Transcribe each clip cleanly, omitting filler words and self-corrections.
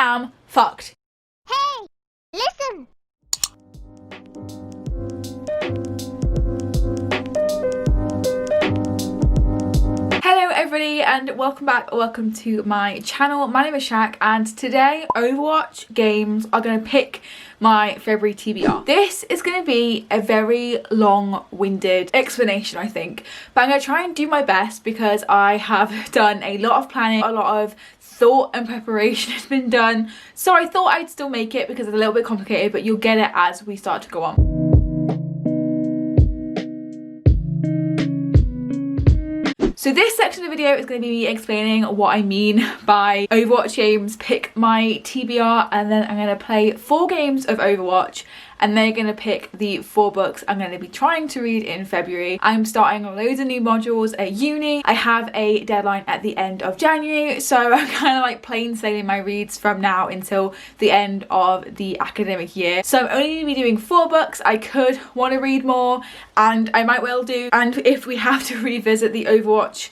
am fucked. Hey, listen! Hello everybody and welcome back, welcome to my channel. My name is Shaq and today Overwatch games are going to pick my February TBR. This is going to be a very long-winded explanation, I think, but I'm going to try and do my best because I have done a lot of planning, a lot of thought and preparation has been done, so I thought I'd still make it because it's a little bit complicated, but you'll get it as we start to go on. So this section of the video is going to be me explaining what I mean by Overwatch games pick my TBR, and then I'm going to play 4 games of Overwatch and they're going to pick the 4 books I'm going to be trying to read in February. I'm starting loads of new modules at uni. I have a deadline at the end of January, so I'm kind of like plain sailing my reads from now until the end of the academic year. So I'm only going to be doing 4 books. I could want to read more and I might well do, and if we have to revisit the Overwatch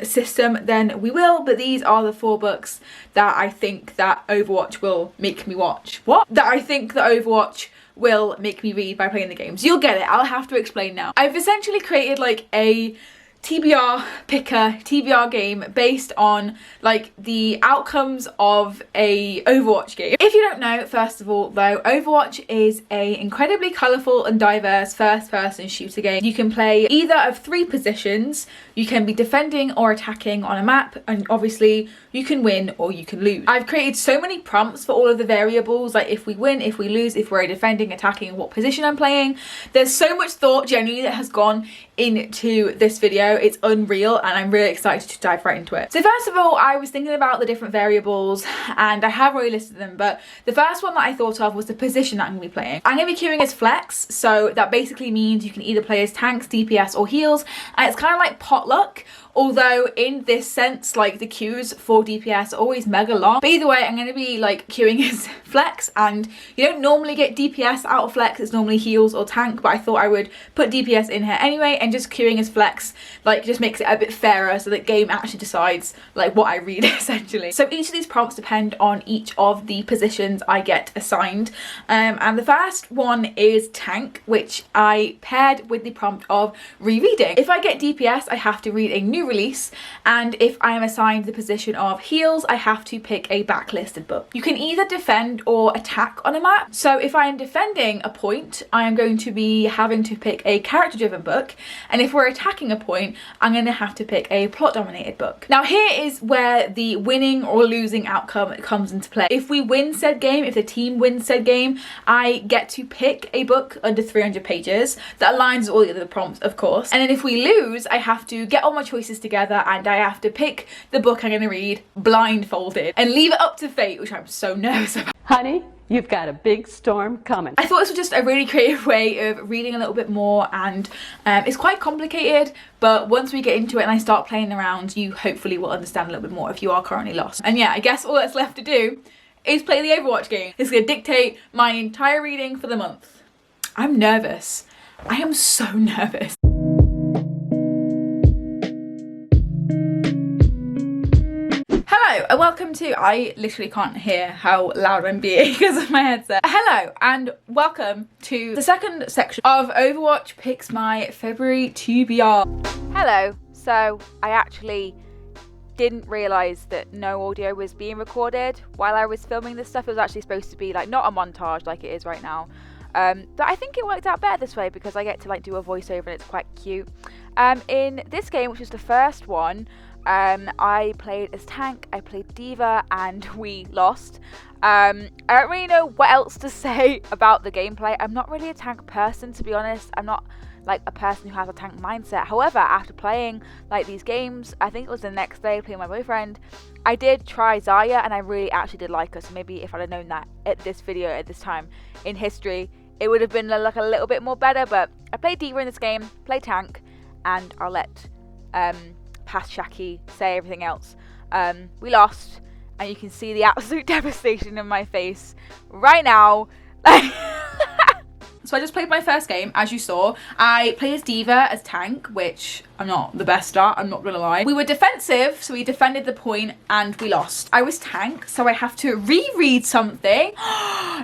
system then we will, but these are the 4 books that I think that Overwatch will make me watch. That I think that Overwatch will make me read by playing the games. You'll get it, I'll have to explain now. I've essentially created like a TBR picker, TBR game based on like the outcomes of a Overwatch game. If you don't know, first of all though, Overwatch is a incredibly colourful and diverse first-person shooter game. You can play either of 3 positions. You can be defending or attacking on a map, and obviously you can win or you can lose. I've created so many prompts for all of the variables, like if we win, if we lose, if we're defending, attacking, what position I'm playing. There's so much thought genuinely that has gone into this video. It's unreal and I'm really excited to dive right into it. So first of all, I was thinking about the different variables and I have already listed them, but the first one that I thought of was the position that I'm going to be playing. I'm going to be queuing as flex, so that basically means you can either play as tanks, DPS or heals, and it's kind of like potluck. Although in this sense, like the queues for DPS are always mega long. But either way, I'm going to be like queuing as flex, and you don't normally get DPS out of flex, it's normally heals or tank, but I thought I would put DPS in here anyway, and just queuing as flex like just makes it a bit fairer so that game actually decides like what I read essentially. So each of these prompts depend on each of the positions I get assigned, and the first one is tank, which I paired with the prompt of rereading. If I get DPS, I have to read a new release, and if I am assigned the position of heals, I have to pick a backlisted book. You can either defend or attack on a map. So if I am defending a point, I am going to be having to pick a character driven book, and if we're attacking a point, I'm going to have to pick a plot dominated book. Now here is where the winning or losing outcome comes into play. If we win said game, if the team wins said game, I get to pick a book under 300 pages that aligns with all the other prompts, of course, and then if we lose, I have to get all my choices together and I have to pick the book I'm going to read blindfolded and leave it up to fate, which I'm so nervous about. Honey, you've got a big storm coming. I thought this was just a really creative way of reading a little bit more, and it's quite complicated, but once we get into it and I start playing around, you hopefully will understand a little bit more if you are currently lost. And yeah, I guess all that's left to do is play the Overwatch game. It's going to dictate my entire reading for the month. I'm nervous. I am so nervous. Hello and welcome to, I literally can't hear how loud I'm being because of my headset. Hello and welcome to the second section of Overwatch Picks My February TBR. Hello, so I actually didn't realise that no audio was being recorded while I was filming this stuff. It was actually supposed to be like not a montage like it is right now. But I think it worked out better this way because I get to like do a voiceover and it's quite cute. In this game, which was the first one, I played as tank, I played diva, and we lost. I don't really know what else to say about the gameplay. I'm not really a tank person, to be honest. I'm not like a person who has a tank mindset. However, after playing like these games, I think it was the next day playing with my boyfriend, I did try Zarya and I really actually did like her. So maybe if I'd have known that at this video at this time in history, it would have been like a little bit more better. But I played diva in this game, play tank, and I'll let past Shaki say everything else. We lost, and you can see the absolute devastation in my face right now. So I just played my first game, as you saw. I played as D.Va as tank, which I'm not the best at, I'm not gonna lie. We were defensive, so we defended the point and we lost. I was tank, so I have to reread something.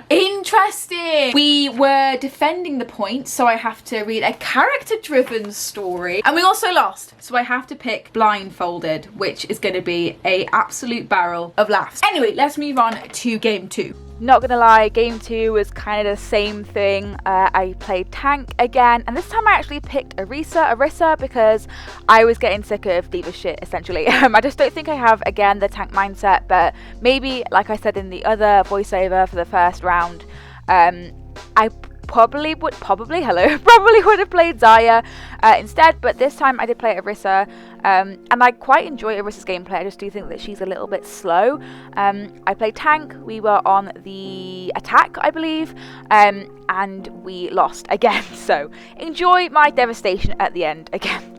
Interesting. We were defending the point, so I have to read a character-driven story. And we also lost, so I have to pick blindfolded, which is gonna be a absolute barrel of laughs. Anyway, let's move on to game 2. Not gonna lie, game 2 was kind of the same thing. I played tank again, and this time I actually picked Orisa, because I was getting sick of D.Va shit, essentially. I just don't think I have, again, the tank mindset, but maybe, like I said in the other voiceover for the first round, I probably would have played Zarya instead, but this time I did play Orisa, and I quite enjoy Orisa's gameplay. I just do think that she's a little bit slow. I played tank, we were on the attack, I believe, and we lost again, so enjoy my devastation at the end again.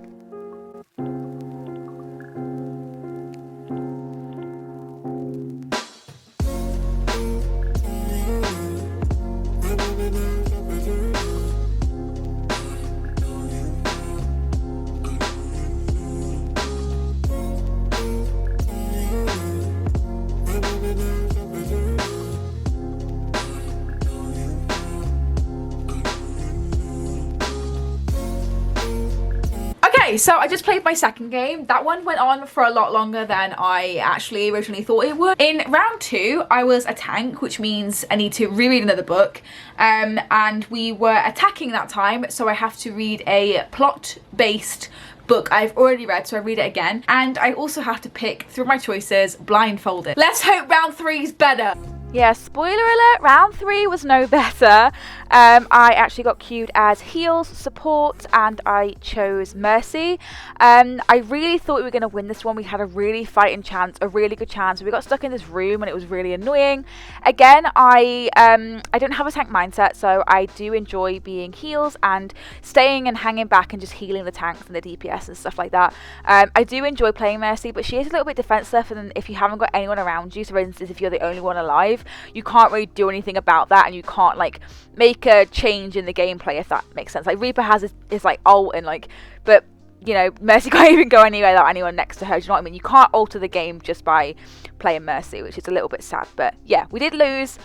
So I just played my second game. That one went on for a lot longer than I actually originally thought it would. In round 2, I was a tank, which means I need to reread another book. And we were attacking that time, so I have to read a plot-based book I've already read, so I read it again. And I also have to pick, through my choices, blindfolded. Let's hope round 3 is better. Yeah, spoiler alert, round 3 was no better. I actually got queued as heals, support, and I chose Mercy. I really thought we were going to win this one. We had a really fighting chance, a really good chance. We got stuck in this room and it was really annoying. Again, I don't have a tank mindset, so I do enjoy being heals and staying and hanging back and just healing the tanks and the DPS and stuff like that. I do enjoy playing Mercy, but she is a little bit defensive, and if you haven't got anyone around you, so for instance, if you're the only one alive, you can't really do anything about that, and you can't like make a change in the gameplay, if that makes sense. Like Reaper has his like ult, and like, but you know, Mercy can't even go anywhere without anyone next to her. Do you know what I mean? You can't alter the game just by playing Mercy, which is a little bit sad. But yeah, we did lose,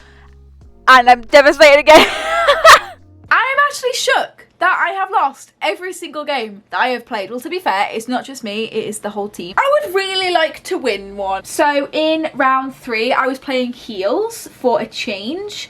and I'm devastated again. I am actually shook that I have lost every single game that I have played. Well, to be fair, it's not just me, it is the whole team. I would really like to win one. So in round 3, I was playing heals for a change.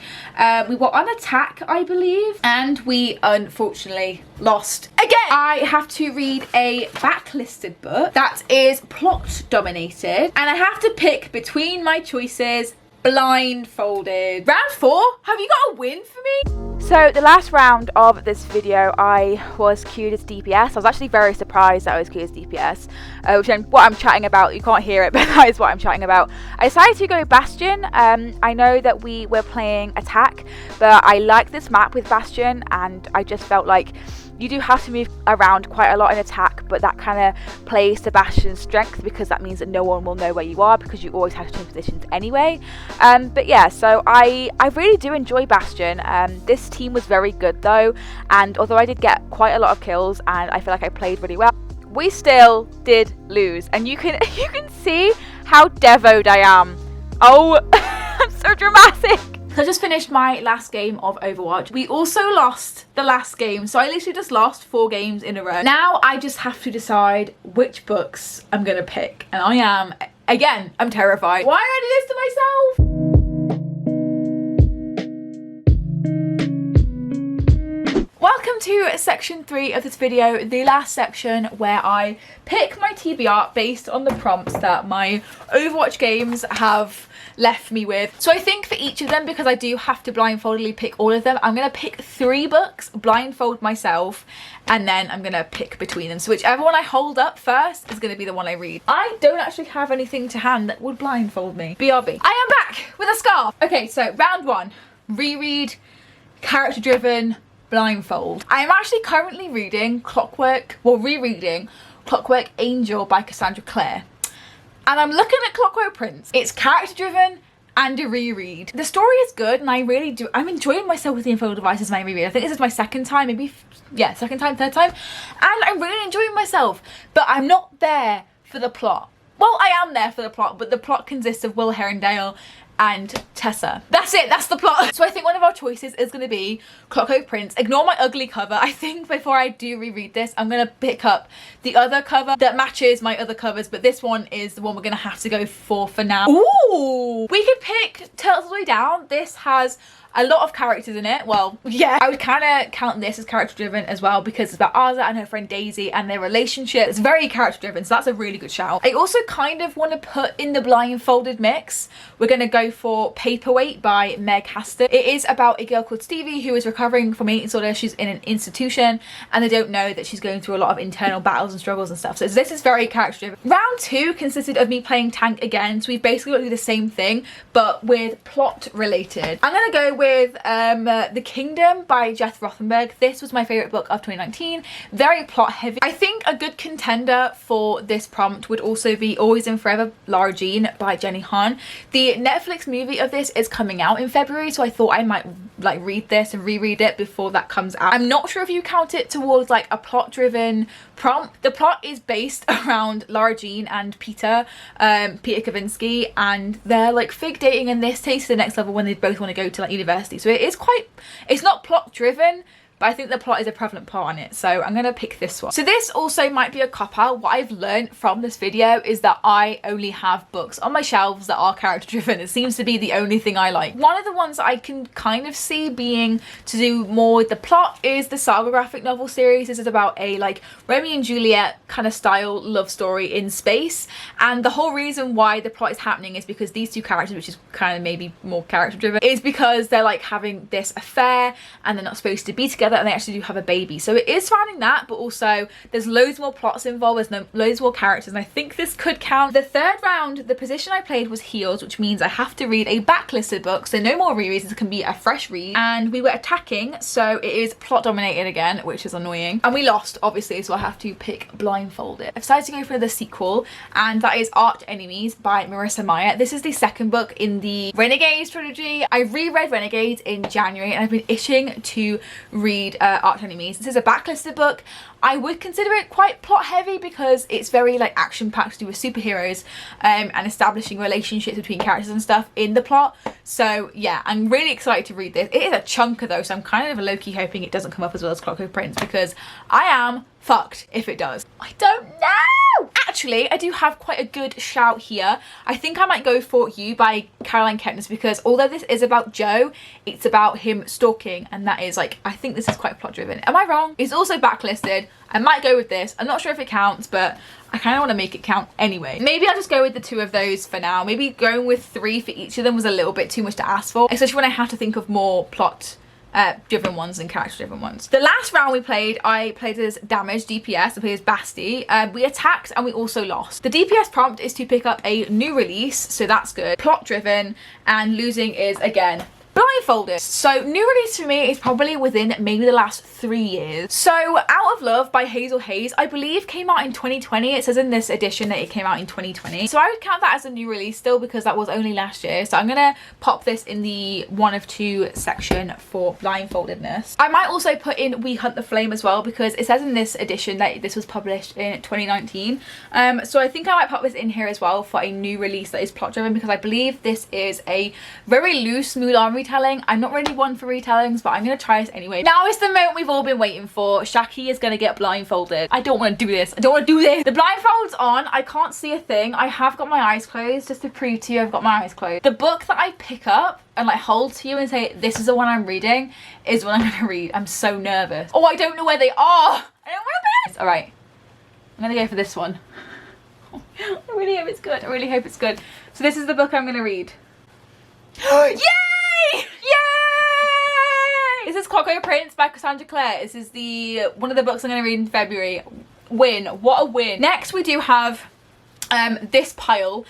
We were on attack, I believe, and we unfortunately lost again. I have to read a backlisted book that is plot dominated, and I have to pick between my choices blindfolded. Round 4, have you got a win for me? So the last round of this video, I was queued as DPS. I was actually very surprised that I was queued as DPS, which is what I'm chatting about. You can't hear it, but that is what I'm chatting about. I decided to go Bastion. I know that we were playing attack, but I like this map with Bastion, and I just felt like you do have to move around quite a lot in attack, but that kind of plays to Bastion's strength, because that means that no one will know where you are, because you always have to change positions anyway. But yeah, so I really do enjoy Bastion. This team was very good though, and although I did get quite a lot of kills and I feel like I played really well, we still did lose, and you can see how devoed I am. Oh, I'm so dramatic. So I just finished my last game of Overwatch. We also lost the last game, so I literally just lost 4 games in a row. Now I just have to decide which books I'm gonna pick, and I am, again, I'm terrified. Why did I do this to myself? Welcome to section 3 of this video, the last section where I pick my TBR based on the prompts that my Overwatch games have left me with. So I think for each of them, because I do have to blindfoldedly pick all of them, I'm going to pick 3 books, blindfold myself, and then I'm going to pick between them. So whichever one I hold up first is going to be the one I read. I don't actually have anything to hand that would blindfold me. BRB. I am back with a scarf. Okay, so round 1, reread, character driven, blindfold. I am actually currently rereading Clockwork Angel by Cassandra Clare. And I'm looking at Clockwork Prince. It's character driven and a reread. The story is good and I really do, I'm enjoying myself with the Infernal Devices and my reread. I think this is my second time, maybe, yeah, second time, third time, and I'm really enjoying myself, but I'm not there for the plot. Well, I am there for the plot, but the plot consists of Will Herondale and Tessa. That's it, that's the plot. So I think one of our choices is going to be Clockwork Prince. Ignore my ugly cover. I think before I do reread this, I'm going to pick up the other cover that matches my other covers, but this one is the one we're going to have to go for now. Ooh! We could pick Turtles All the Way Down. This has a lot of characters in it. Well, yeah, I would kind of count this as character driven as well because it's about Arza and her friend Daisy and their relationship. It's very character driven, so that's a really good shout. I also kind of want to put in the blindfolded mix. We're going to go for Paperweight by Meg Haston. It is about a girl called Stevie who is recovering from eating disorder. She's in an institution and they don't know that she's going through a lot of internal battles and struggles and stuff. So this is very character driven. Round 2 consisted of me playing tank again, so we've basically got to do the same thing but with plot related. I'm going to go with The Kingdom by Jeth Rothenberg. This was my favourite book of 2019. Very plot heavy. I think a good contender for this prompt would also be Always and Forever Lara Jean by Jenny Han. The Netflix movie of this is coming out in February, so I thought I might like read this and reread it before that comes out. I'm not sure if you count it towards like a plot driven prompt. The plot is based around Lara Jean and Peter Kavinsky, and they're like fig dating, and this takes to the next level when they both want to go to like university. So it is quite, it's not plot driven, but I think the plot is a prevalent part on it, so I'm gonna pick this one. So this also might be a cop-out. What I've learned from this video is that I only have books on my shelves that are character driven. It seems to be the only thing I like. One of the ones I can kind of see being to do more with the plot is the Saga graphic novel series. This is about a like Romeo and Juliet kind of style love story in space, and the whole reason why the plot is happening is because these two characters, which is kind of maybe more character driven, is because they're like having this affair and they're not supposed to be together, and they actually do have a baby. So it is surrounding that, but also there's loads more plots involved, there's loads more characters, and I think this could count. The third round, the position I played was heels, which means I have to read a backlisted book, so no more rereads. This can be a fresh read. And we were attacking, so it is plot dominated again, which is annoying. And we lost, obviously, so I have to pick blindfolded. I've decided to go for the sequel, and that is Arch Enemies by Marissa Meyer. This is the second book in the Renegades trilogy. I reread Renegades in January, and I've been itching to read Arch Enemies. This is a backlisted book. I would consider it quite plot heavy because it's very like action packed to do with superheroes and establishing relationships between characters and stuff in the plot. So yeah, I'm really excited to read this. It is a chunker though, so I'm kind of low-key hoping it doesn't come up as well as Clockwork Prince, because I am fucked if it does. I don't know! Actually, I do have quite a good shout here. I think I might go for You by Caroline Kepnes, because although this is about Joe, it's about him stalking, and that is like, I think this is quite plot driven. Am I wrong? It's also backlisted. I might go with this. I'm not sure if it counts, but I kind of want to make it count anyway. Maybe I'll just go with the two of those for now. Maybe going with 3 for each of them was a little bit too much to ask for, especially when I have to think of more plot driven ones and character driven ones. The last round we played, I played as Damage DPS, I played as Basti. We attacked and we also lost. The DPS prompt is to pick up a new release, so that's good. Plot driven, and losing is again blindfolded. So new release for me is probably within maybe the last 3 years. So Out of Love by Hazel Hayes, I believe came out in 2020. It says in this edition that it came out in 2020. So I would count that as a new release still, because that was only last year. So I'm gonna pop this in the 1 of 2 section for blindfoldedness. I might also put in We Hunt the Flame as well, because it says in this edition that this was published in 2019. So I think I might pop this in here as well for a new release that is plot driven, because I believe this is a very loose Mulan retelling. I'm not really one for retellings, but I'm gonna try this anyway. Now is the moment we've all been waiting for. Shaki is gonna get blindfolded. I don't want to do this. I don't want to do this. The blindfold's on. I can't see a thing. I have got my eyes closed just to prove to you I've got my eyes closed. The book that I pick up and like hold to you and say this is the one I'm reading is what I'm gonna read. I'm so nervous. Oh, I don't know where they are. I don't want to. All right, I'm gonna go for this one. I really hope it's good. I really hope it's good. So this is the book I'm gonna read. Yay! Yay! This is Clockwork Prince by Cassandra Clare. This is the one of the books I'm going to read in February. Win. What a win. Next we do have this pile,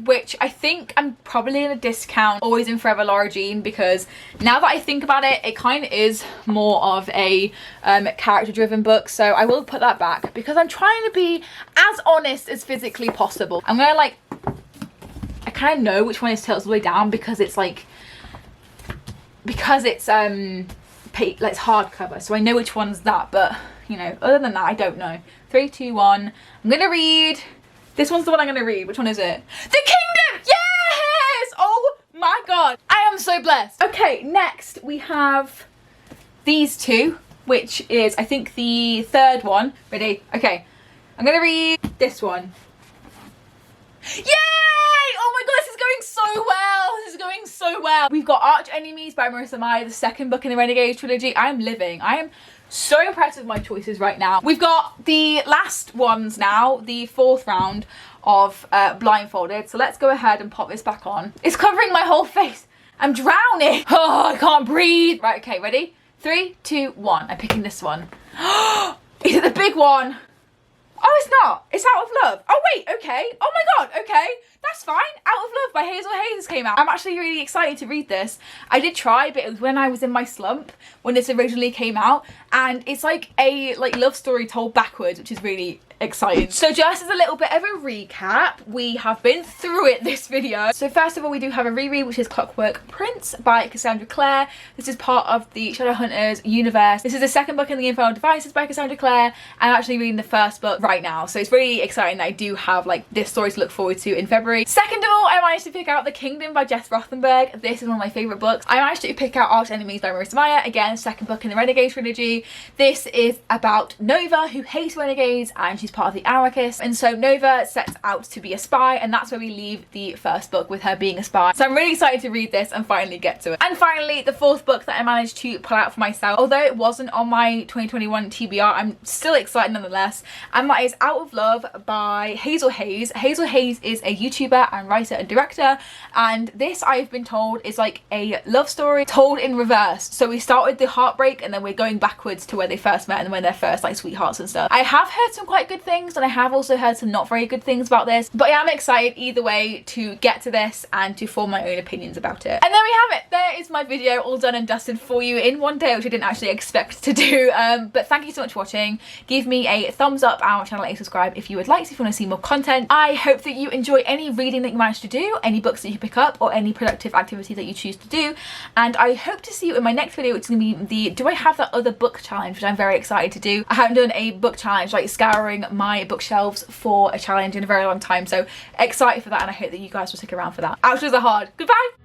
which I think I'm probably going to discount Always and Forever Lara Jean, because now that I think about it, it kind of is more of a character driven book. So I will put that back because I'm trying to be as honest as physically possible. I'm going to like, I kind of know which one is Tilts All the Way Down because it's like, it's hardcover, so I know which one's that, but you know, other than that, I don't know. 3, 2, 1. I'm gonna read. This one's the one I'm gonna read. Which one is it? The Kingdom! Yes! Oh my god. I am so blessed. Okay, next we have these two, which is, I think, the third one. Ready? Okay. I'm gonna read this one. Yay! Oh my god, this is going so well. This is going so well. We've got Arch Enemies by Marissa Meyer, the second book in the Renegades trilogy. I am living. I am so impressed with my choices right now. We've got the last ones now, the 4th round of Blindfolded. So let's go ahead and pop this back on. It's covering my whole face. I'm drowning. Oh, I can't breathe. Right, okay, ready? 3, 2, 1. I'm picking this one. Is it the big one? Oh, it's not. It's Out of Love. Oh, wait, okay. Oh my god, okay. That's fine. Out of Love by Hazel Hayes came out. I'm actually really excited to read this. I did try, but it was when I was in my slump when this originally came out, and it's like a love story told backwards, which is really exciting. So just as a little bit of a recap, we have been through it this video. So first of all, we do have a reread, which is Clockwork Prince by Cassandra Clare. This is part of the Shadowhunters universe. This is the second book in the Infernal Devices by Cassandra Clare. I'm actually reading the first book right now, so it's really exciting that I do have like this story to look forward to in February. Second of all, I managed to pick out The Kingdom by Jess Rothenberg. This is one of my favourite books. I managed to pick out Arch Enemies by Marissa Meyer, again, second book in the Renegades trilogy. This is about Nova, who hates renegades, and she's part of the anarchists, and so Nova sets out to be a spy, and that's where we leave the first book, with her being a spy. So I'm really excited to read this and finally get to it. And finally, the 4th book that I managed to pull out for myself, although it wasn't on my 2021 TBR, I'm still excited nonetheless, and that is Out of Love by Hazel Hayes. Hazel Hayes is a YouTuber and writer and director, and this, I've been told, is like a love story told in reverse. So we start with the heartbreak, and then we're going backwards to where they first met and when they're first like sweethearts and stuff. I have heard some quite good things, and I have also heard some not very good things about this, but I am excited either way to get to this and to form my own opinions about it. And there we have it. There is my video all done and dusted for you in one day, which I didn't actually expect to do. But thank you so much for watching. Give me a thumbs up and my channel, and subscribe if you would like, so if you want to see more content. I hope that you enjoy any reading that you manage to do, any books that you pick up, or any productive activity that you choose to do. And I hope to see you in my next video, which is going to be the Do I Have That Other Book challenge, which I'm very excited to do. I haven't done a book challenge, like scouring my bookshelves for a challenge, in a very long time, so excited for that, and I hope that you guys will stick around for that. Outros are hard. Goodbye.